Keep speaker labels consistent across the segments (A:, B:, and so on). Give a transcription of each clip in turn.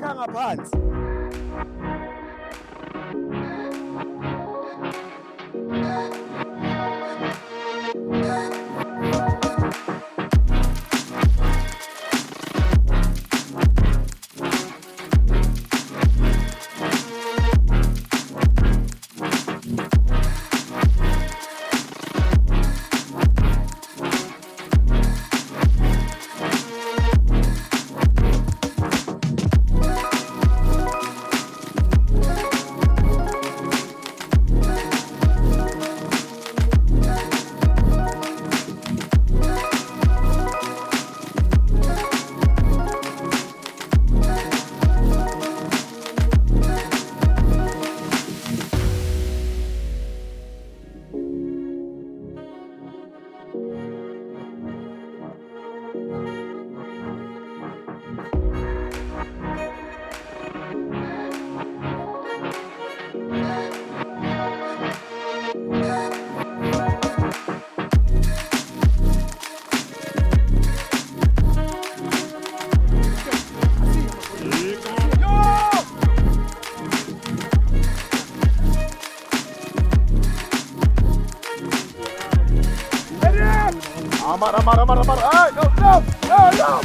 A: Kha ngaphansi. Amar. Hey, no.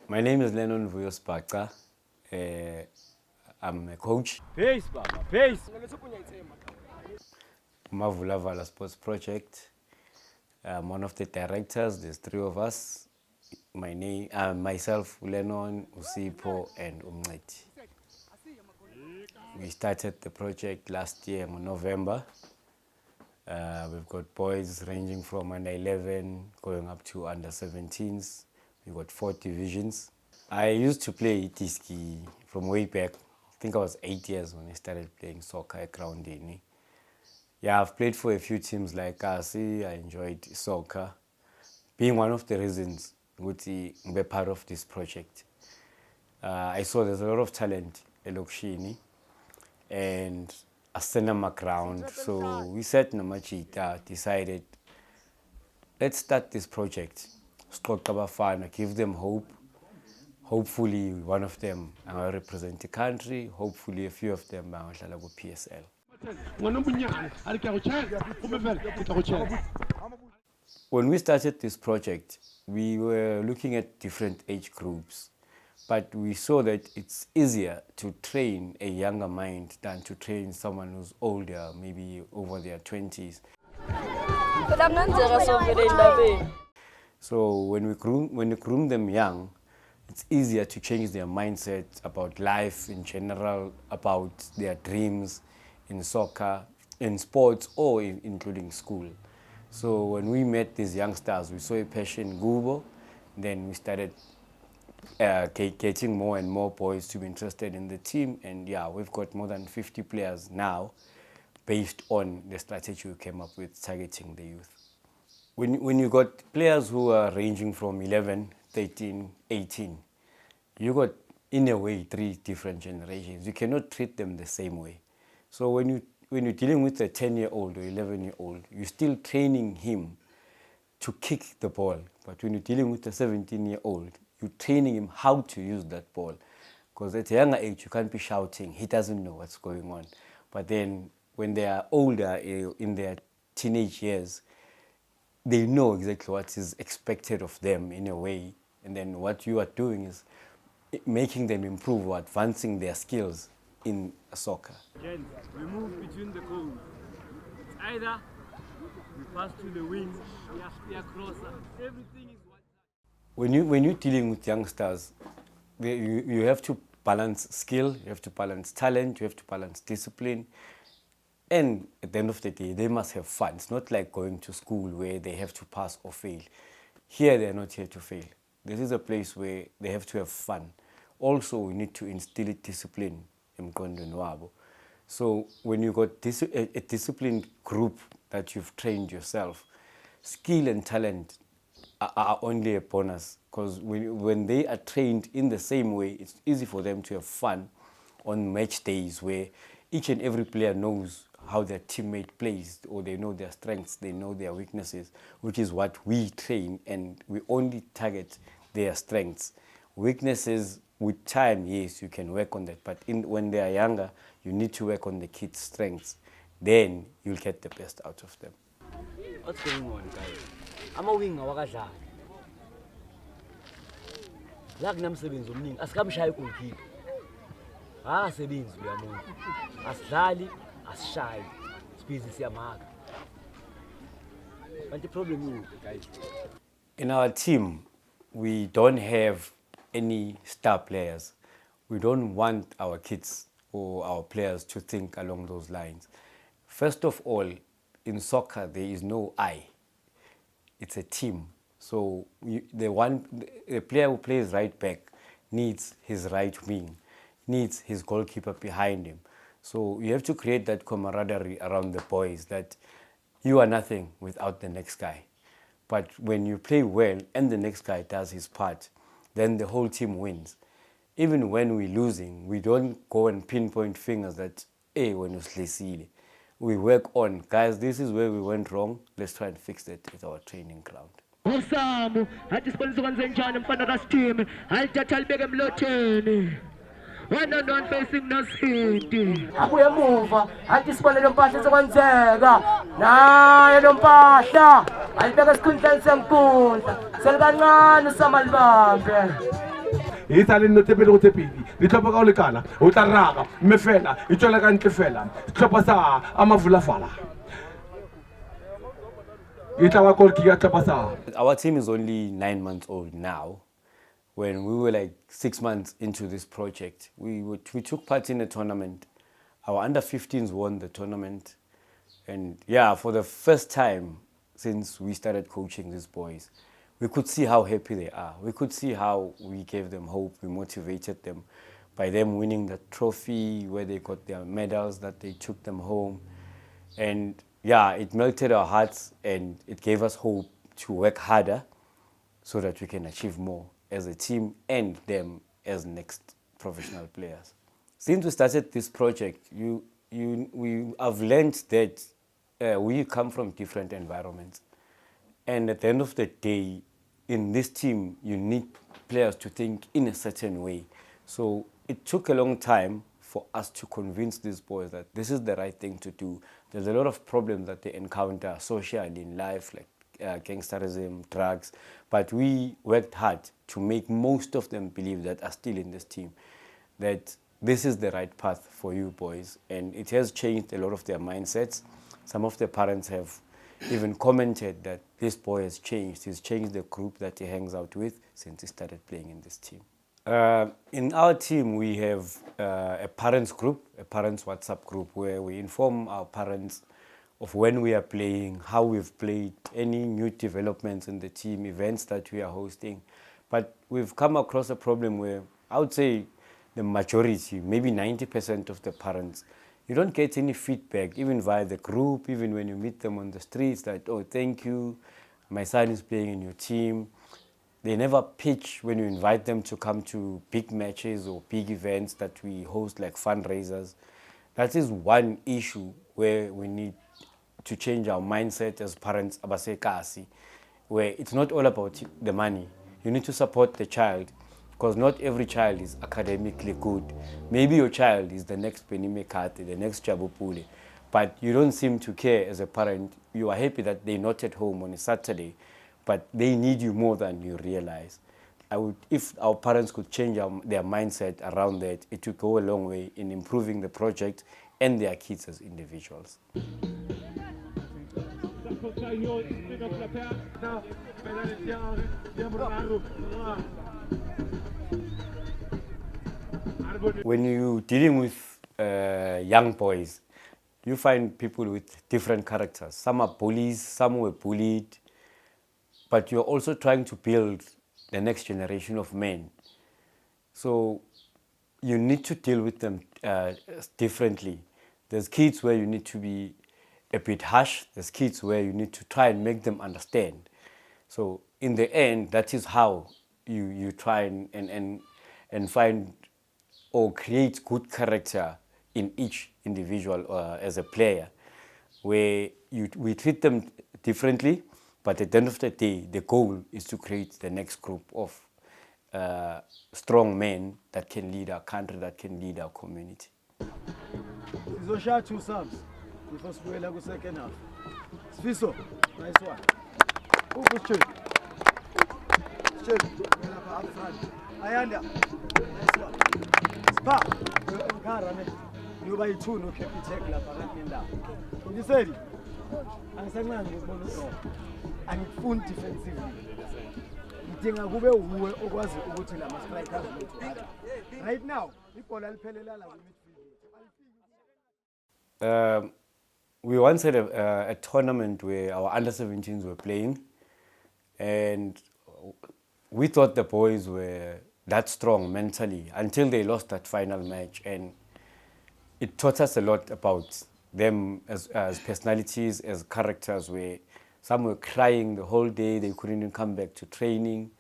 B: My name is Lennon Vuyospaca. I'm a coach.
A: Peace, Baba. Peace.
B: Vula Vala Sports Project. I'm one of the directors. There's 3 of us. Myself, Lennon, Usipo, and Umneti. We started the project last year in November. We've got boys ranging from under 11 going up to under 17s. We've got 4 divisions. I used to play Tiski from way back. I think I was 8 years when I started playing soccer at Groundini. Yeah, I've played for a few teams like Kasi. I enjoyed soccer. Being one of the reasons to be part of this project. I saw there's a lot of talent in Lokshini and a cinema ground. So we sat in Namachita, decided, let's start this project. Give them hope. Hopefully one of them will represent the country. Hopefully a few of them will go PSL. When we started this project, we were looking at different age groups, but we saw that it's easier to train a younger mind than to train someone who's older, maybe over their 20s. So when we groom them young, it's easier to change their mindset about life in general, about their dreams in soccer, in sports, or including school. So when we met these youngsters, we saw a passion in Gubo. Then we started getting more and more boys to be interested in the team. And yeah, we've got more than 50 players now based on the strategy we came up with targeting the youth. When you got players who are ranging from 11, 13, 18, you got, in a way, 3 different generations. You cannot treat them the same way. So when you're dealing with a 10-year-old or 11-year-old, you're still training him to kick the ball. But when you're dealing with a 17-year-old, you're training him how to use that ball. Because at a younger age, you can't be shouting. He doesn't know what's going on. But then when they are older, in their teenage years, they know exactly what is expected of them in a way. And then what you are doing is making them improve or advancing their skills in soccer.
A: Gents, we move between the goals. It's either we pass to the wings, we are closer. Everything is one side.
B: When you're dealing with youngsters, you have to balance skill, you have to balance talent, you have to balance discipline. And at the end of the day, they must have fun. It's not like going to school where they have to pass or fail. Here, they're not here to fail. This is a place where they have to have fun. also we need to instill discipline emqondweni wabo. So when you got a disciplined group that you've trained yourself, skill and talent are only a bonus, because when they are trained in the same way, it's easy for them to have fun on match days where each and every player knows how their teammate plays, or they know their strengths, they know their weaknesses, which is what we train, and we only target their strengths. Weaknesses, with time, yes, you can work on that, but when they are younger, you need to work on the kids' strengths. Then you'll get the best out of them.
C: What's going on, guys? I'm a winger wakadlala. La kunamsebenzi omningi, asikamshayi goalkeeper. Akasebenzi lo muntu. Asidlali, asishayi. Sibhizi siyamaka. But the problem is, guys,
B: in our team, we don't have any star players. We don't want our kids or our players to think along those lines. First of all, in soccer, there is no I. It's a team. So the player who plays right back needs his right wing, needs his goalkeeper behind him. So you have to create that camaraderie around the boys, that you are nothing without the next guy. But when you play well and the next guy does his part, then the whole team wins. Even when we're losing, we don't go and pinpoint fingers that, hey, when you slay. We work on, guys, this is where we went wrong. Let's try and fix it at our training ground.
D: Usamu atisiponizo kwanza njani mfano das team alithatha libeke emlotheni one-on-one facing noSindi abuye emuva atisipone lo mpahla sekwenzeka naye lo mpahla alibeka esikhundleni senkundla selikancane usama libambe
E: Itali no tepele go tepedi di tlhopha ka o lekana o tla raka mme fela e tswela ka ntle fela tlhopha sa Vula Vala.
B: Our team is only 9 months old now. When we were like 6 months into this project, we took part in a tournament. Our under-15s won the tournament. And yeah, for the first time since we started coaching these boys, we could see how happy they are. We could see how we gave them hope, we motivated them by them winning the trophy, where they got their medals, that they took them home. And yeah, it melted our hearts and it gave us hope to work harder so that we can achieve more as a team and them as next professional players. Since we started this project, I've learned that we come from different environments. And at the end of the day, in this team, you need players to think in a certain way. So it took a long time for us to convince these boys that this is the right thing to do. There's a lot of problems that they encounter socially in life, like gangsterism, drugs, but we worked hard to make most of them believe that are still in this team, that this is the right path for you boys. And it has changed a lot of their mindsets. Some of the parents have even commented that this boy has changed. He's changed the group that he hangs out with since he started playing in this team. In our team, we have a parents group, a parents WhatsApp group, where we inform our parents of when we are playing, how we've played, any new developments in the team, events that we are hosting. But we've come across a problem where I would say the majority, maybe 90% of the parents, you don't get any feedback, even via the group, even when you meet them on the streets, that, oh, thank you, my son is playing in your team. They never pitch when you invite them to come to big matches or big events that we host, like fundraisers. That is one issue where we need to change our mindset as parents, abasekasi, where it's not all about the money. You need to support the child, because not every child is academically good. Maybe your child is the next Penny Mekate, the next Jabupule, but you don't seem to care as a parent. You are happy that they're not at home on a Saturday, but they need you more than you realize. If our parents could change their mindset around that, it would go a long way in improving the project and their kids as individuals. When you're dealing with young boys, you find people with different characters. Some are bullies, some were bullied, but you're also trying to build the next generation of men. So you need to deal with them differently. There's kids where you need to be a bit harsh. There's kids where you need to try and make them understand. So in the end, that is how you try and find or create good character in each individual as a player, where we treat them differently, but at the end of the day, the goal is to create the next group of strong men that can lead our country, that can lead our community.
A: Sizoshaya 2 subs before sibuyela ku second half. Sifiso, nice one. Ubushwe. Check. Lapha up front. Ayanda. Nice one. Spa. Ngara ne. Yoba yi2 no captain lapha kanendawo. Ngizeli. Angisancane ngibona uDro. Angifuni defensively. Ngidinga kube uwe okwazi ukuthi lama strikers bethu. Right now, ibhola liphelela la ku midfield.
B: We once had a tournament where our under-17s were playing, and we thought the boys were that strong mentally until they lost that final match, and it taught us a lot about them as personalities, as characters, where some were crying the whole day, they couldn't even come back to training.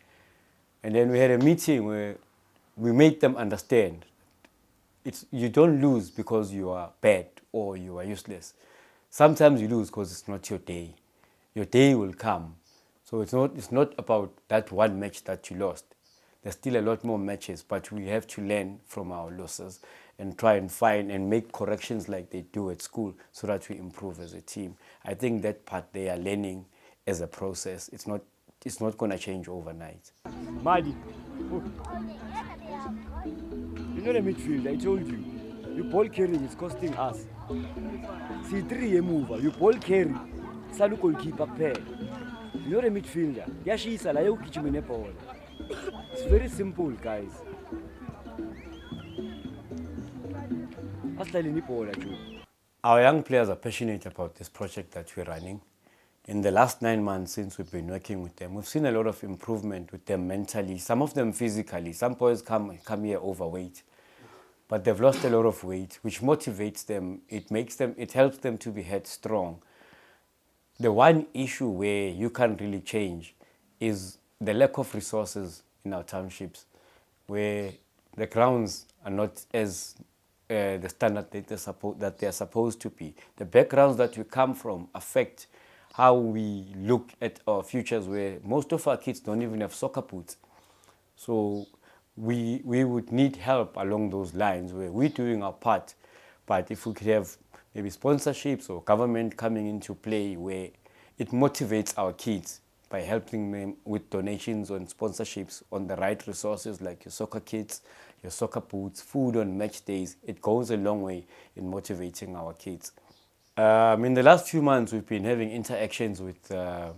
B: And then we had a meeting where we made them understand you don't lose because you are bad or you are useless. Sometimes you lose because it's not your day. Your day will come. So it's not about that one match that you lost. There's still a lot more matches, but we have to learn from our losses and try and find and make corrections like they do at school so that we improve as a team. I think that part they are learning as a process. It's not going to change overnight.
A: Madi. You know the midfield, I told you. Your ball carrying is costing us. See 3 mover, your ball carry. Salu goalkeeper pair. You know the midfielder. Yashisa la yokijimene ball. It's very simple, guys.
B: Our young players are passionate about this project that we're running. In the last 9 months since we've been working with them, we've seen a lot of improvement with them mentally, some of them physically. Some boys come here overweight, but they've lost a lot of weight, which motivates them. It helps them to be headstrong. The one issue where you can't really change is the lack of resources in our townships, where the grounds are not as the standard that they're supposed to be. The backgrounds that we come from affect how we look at our futures, where most of our kids don't even have soccer boots. So we would need help along those lines, where we're doing our part. But if we could have maybe sponsorships or government coming into play, where it motivates our kids by helping them with donations and sponsorships on the right resources like your soccer kits, your soccer boots, food on match days, it goes a long way in motivating our kids. In the last few months, we've been having interactions with our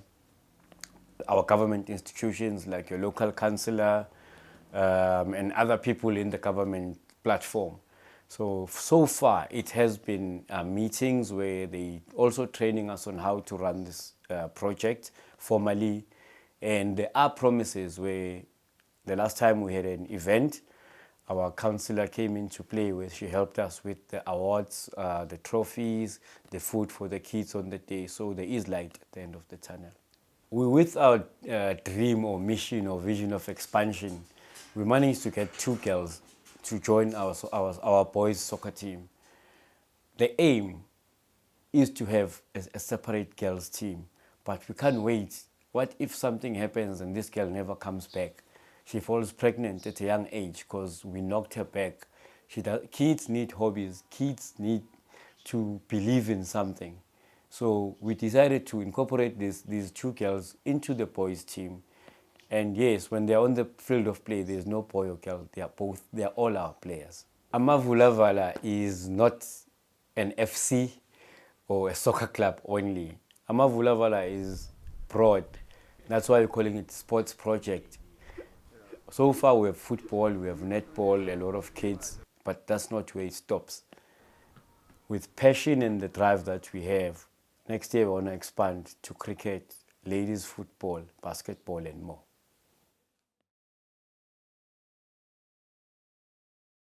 B: government institutions like your local councillor and other people in the government platform. So far, it has been meetings where they also training us on how to run this project formally. And there are promises where the last time we had an event, our councillor came into play where she helped us with the awards, the trophies, the food for the kids on the day. So there is light at the end of the tunnel. With our dream or mission or vision of expansion, we managed to get 2 girls to join our boys' soccer team. The aim is to have a separate girls' team, but we can't wait. What if something happens and this girl never comes back? She falls pregnant at a young age because we knocked her back. Kids need hobbies. Kids need to believe in something. So we decided to incorporate these 2 girls into the boys' team. And yes, when they're on the field of play, there's no boy or girl. They're all our players. Vula Vala is not an FC or a soccer club only. Vula Vala is broad. That's why we're calling it sports project. So far we have football, we have netball, a lot of kids, but that's not where it stops. With passion and the drive that we have, next year we want to expand to cricket, ladies football, basketball and more.